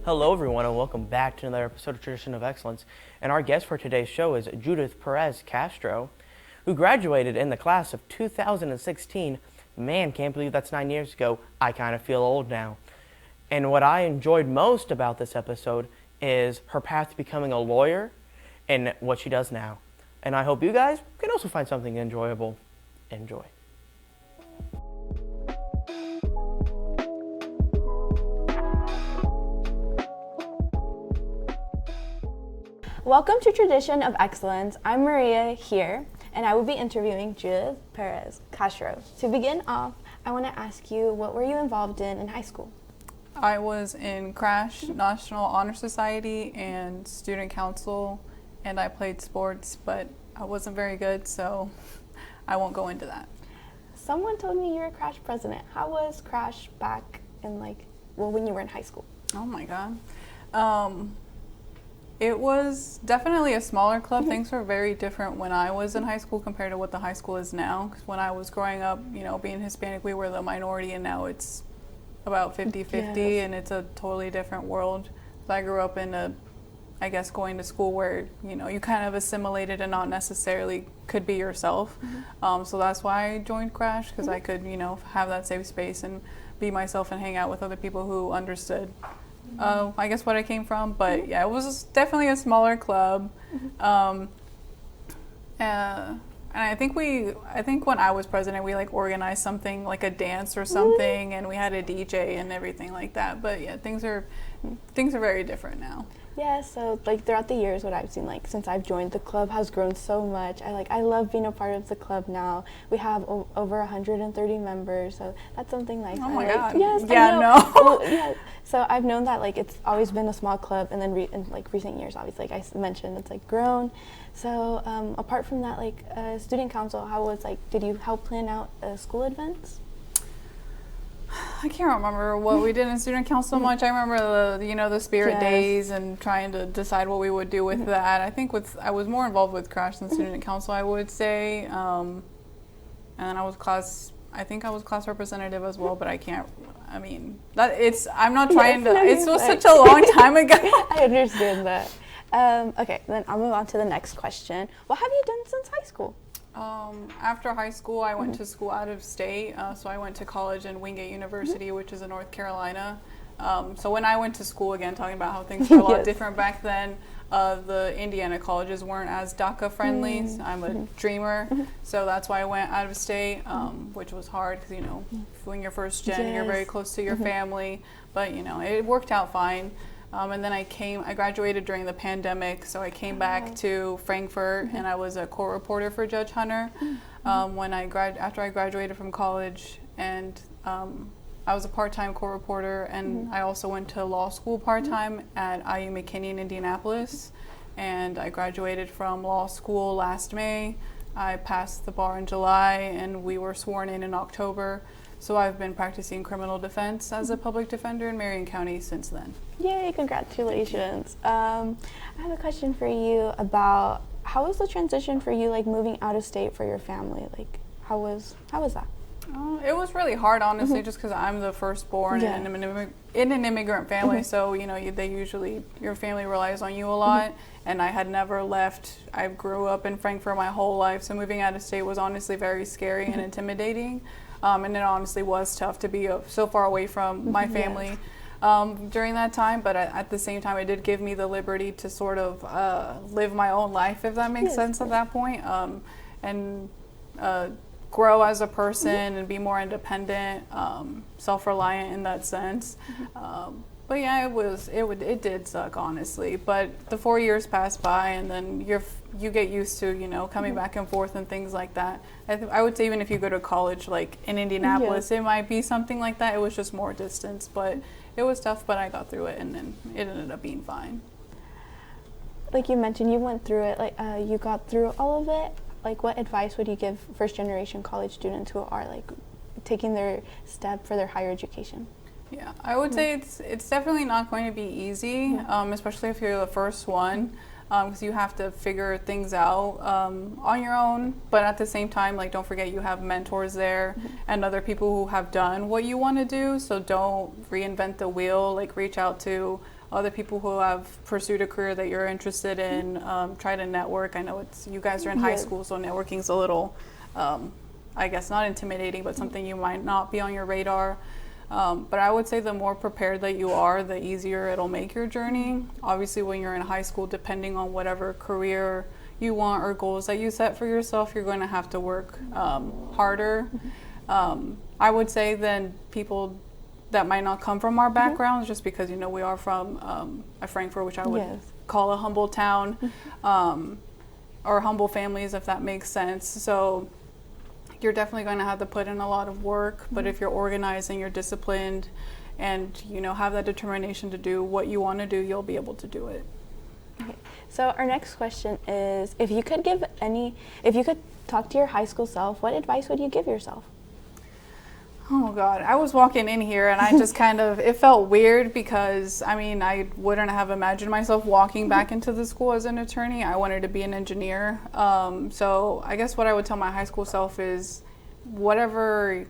Hello everyone and welcome back to another episode of Tradition of Excellence. And our guest for today's show is Judith Perez-Castro, who graduated in the class of 2016. Man, can't believe that's 9 years ago. I kind of feel old now. And what I enjoyed most about this episode is her path to becoming a lawyer and what she does now. And I hope you guys can also find something enjoyable. Enjoy. Welcome to Tradition of Excellence. I'm Maria here, and I will be interviewing Judith Perez-Castro. To begin off, I want to ask you, what were you involved in high school? I was in Crash, National Honor Society, and Student Council, and I played sports, but I wasn't very good, so I won't go into that. Someone told me you were Crash president. How was Crash back in when you were in high school? Oh my God. It was definitely a smaller club. Things were very different when I was in high school compared to what the high school is now. 'Cause when I was growing up, being Hispanic, we were the minority, and now it's about 50-50, yes. And it's a totally different world. So I grew up in going to school where, you kind of assimilated and not necessarily could be yourself. So that's why I joined Crash, because I could, have that safe space and be myself and hang out with other people who understood what I came from, but yeah, it was definitely a smaller club. And I think when I was president, we organized something like a dance or something, and we had a DJ and everything like that. But yeah, things are very different now. Yeah, so throughout the years, what I've seen since I've joined, the club has grown so much. I love being a part of the club now. We have over 130 members, so that's something nice. Oh my God! Yes, yeah, no. Well, yeah. So I've known that it's always been a small club, and then in recent years, obviously, like I mentioned, it's grown. So apart from that, student council, how was did you help plan out school events? I can't remember what we did in student council much. I remember the spirit days and trying to decide what we would do with that. I was more involved with Crash than student council, I would say. And then I was class representative as well, but I'm not trying to, it was such a long time ago. I understand that. Okay, then I'll move on to the next question. What have you done since high school? After high school, I went to school out of state, so I went to college in Wingate University, which is in North Carolina. So when I went to school, again, talking about how things were a lot different back then, the Indiana colleges weren't as DACA friendly. So I'm a dreamer, so that's why I went out of state, which was hard because, when you're first gen, you're very close to your family, but, it worked out fine. And then I graduated during the pandemic, so I came back to Frankfurt, and I was a court reporter for Judge Hunter after I graduated from college, and I was a part-time court reporter, and I also went to law school part-time at IU McKinney in Indianapolis, and I graduated from law school last May. I passed the bar in July, and we were sworn in October. So I've been practicing criminal defense as a public defender in Marion County since then. Yay, congratulations. I have a question for you about how was the transition for you, moving out of state for your family? How was that? It was really hard, honestly, just because I'm the firstborn in an immigrant family. So, your family relies on you a lot. And I had never left. I grew up in Frankfurt my whole life. So moving out of state was honestly very scary and intimidating. And it honestly was tough to be so far away from my family during that time. But at the same time, it did give me the liberty to sort of live my own life, if that makes sense at that point, and grow as a person and be more independent, self-reliant in that sense. But yeah, it did suck, honestly. But the 4 years passed by, and then you get used to, coming back and forth and things like that. I would say even if you go to college, in Indianapolis, it might be something like that. It was just more distance, but it was tough, but I got through it, and then it ended up being fine. Like you mentioned, you went through it, you got through all of it. What advice would you give first-generation college students who are, taking their step for their higher education? Yeah, I would say it's definitely not going to be easy, especially if you're the first one. because you have to figure things out on your own. But at the same time, like, don't forget you have mentors there and other people who have done what you want to do. So don't reinvent the wheel. Like, reach out to other people who have pursued a career that you're interested in. Try to network. I know you guys are in high school, so networking's a little, I guess, not intimidating, but something you might not be on your radar. But I would say the more prepared that you are, the easier it'll make your journey. Obviously, when you're in high school, depending on whatever career you want or goals that you set for yourself, you're going to have to work harder. I would say then people that might not come from our backgrounds, just because, we are from Frankfurt, which I would call a humble town, or humble families, if that makes sense. So you're definitely going to have to put in a lot of work, but if you're organized and you're disciplined and, have that determination to do what you want to do, you'll be able to do it. Okay. So our next question is, if you could talk to your high school self, what advice would you give yourself? Oh God, I was walking in here and I just it felt weird because, I wouldn't have imagined myself walking back into the school as an attorney. I wanted to be an engineer. So I guess what I would tell my high school self is whatever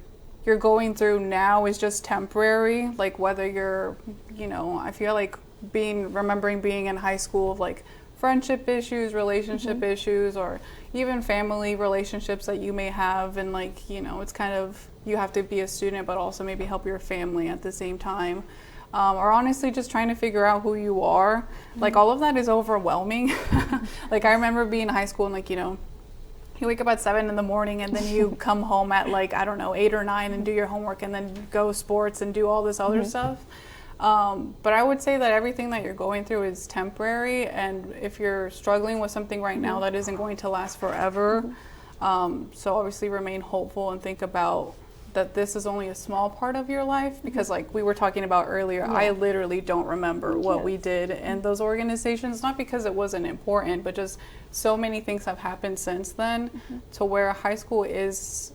you're going through now is just temporary. Like whether you're, I feel like remembering being in high school of like friendship issues, relationship issues, or even family relationships that you may have, and it's you have to be a student but also maybe help your family at the same time, or honestly just trying to figure out who you are. Like all of that is overwhelming. Like I remember being in high school and you wake up at 7 a.m. and then you come home at 8 or 9 and do your homework and then go sports and do all this other stuff. But I would say that everything that you're going through is temporary, and if you're struggling with something right now, that isn't going to last forever. So obviously remain hopeful and think about that this is only a small part of your life, because like we were talking about earlier, I literally don't remember what we did in those organizations, not because it wasn't important, but just so many things have happened since then to where high school is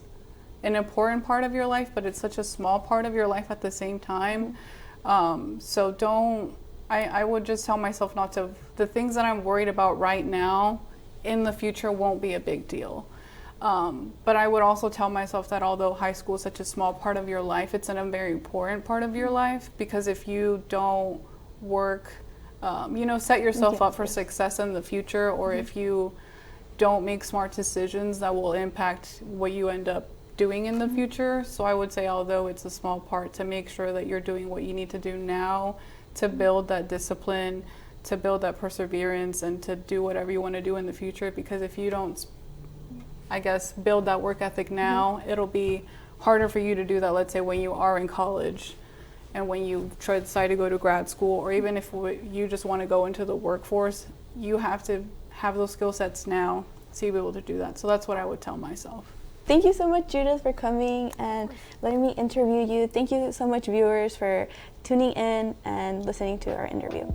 an important part of your life, but it's such a small part of your life at the same time. So I would just tell myself not to, the things that I'm worried about right now in the future won't be a big deal. But I would also tell myself that although high school is such a small part of your life, it's a very important part of your life, because if you don't work, set yourself up for success in the future, or if you don't make smart decisions that will impact what you end up doing in the future. So I would say, although it's a small part, to make sure that you're doing what you need to do now to build that discipline, to build that perseverance, and to do whatever you want to do in the future. Because if you don't, I guess, build that work ethic now, it'll be harder for you to do that, let's say, when you are in college and when you decide to go to grad school, or even if you just want to go into the workforce, you have to have those skill sets now to be able to do that. So that's what I would tell myself. Thank you so much, Judith, for coming and letting me interview you. Thank you so much, viewers, for tuning in and listening to our interview.